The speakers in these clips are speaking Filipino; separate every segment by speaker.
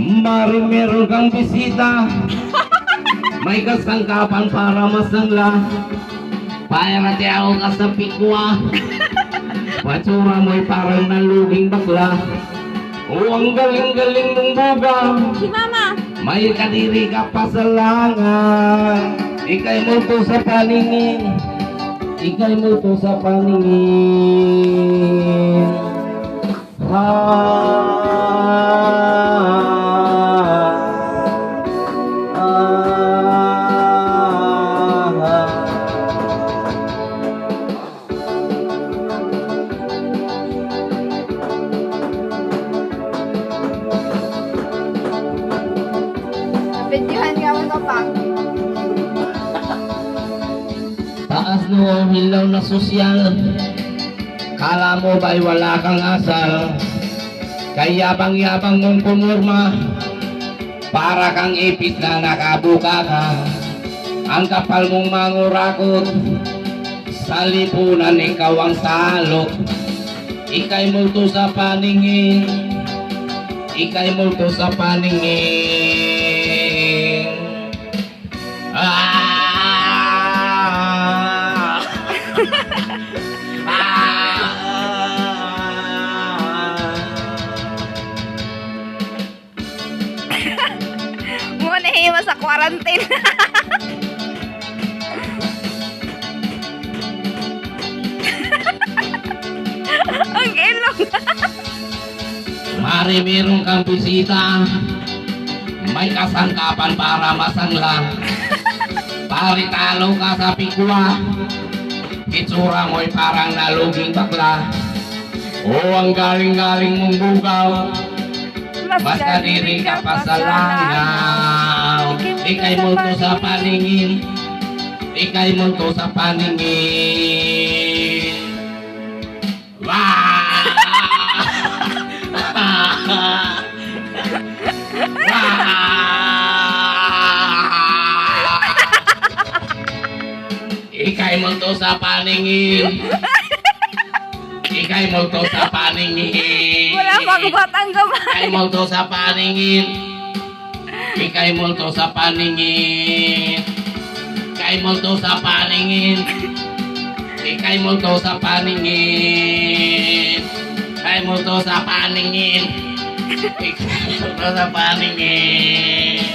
Speaker 1: Mari meron kang bisita, may kasangkapan para masangla. Para ako ka sa pikwa, patsura mo'y parang naluging bakla. O ang galing-galing mong buga,
Speaker 2: Si Mama.
Speaker 1: may kadiri ka pa sa langan. Ika'y multo sa paningin, ika'y multo sa paningin.
Speaker 2: Videohan ka mo ka pa.
Speaker 1: Taas no hilaw na sosyal, kala mo ba'y wala kang asal? Kaya yabang mong pumurma, para kang ipit na nakabuka ka. Ang kapal mong mangurakot, sa lipunan ikaw ang salot. Ika'y multo sa paningin, ika'y multo sa paningin.
Speaker 2: Muna hima sa quarantine. Ang ilong.
Speaker 1: Mari meron kang bisita, may kasangkapan para masangla. Pari talo ka sa pikwa, itsura mo'y parang naluging bakla. O ang galing-galing mong bugaw, mas kadiri ka pa sa langaw. Ika'y multo sa paningin, ika'y multo sa paningin. Wow! Ika'y multo sa paningin, ika'y multo sa paningin.
Speaker 2: Wala pang batang gaman.
Speaker 1: Ika'y multo sa paningin, ika'y multo sa paningin. Ika'y multo sa paningin, ika'y multo sa paningin. Ika'y multo sa paningin, ika'y multo sa paningin.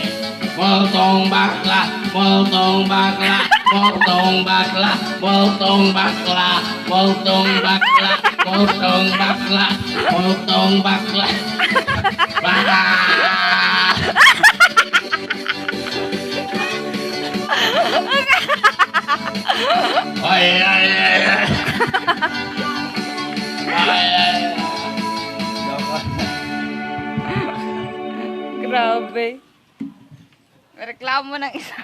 Speaker 1: Multong bakla, multong bakla, multong bakla, multong bakla, multong bakla, multong bakla, multong bakla. Baka! Ay, ay, ay, ay. Ay, ay.
Speaker 2: Grabe. Reklamo ng isa.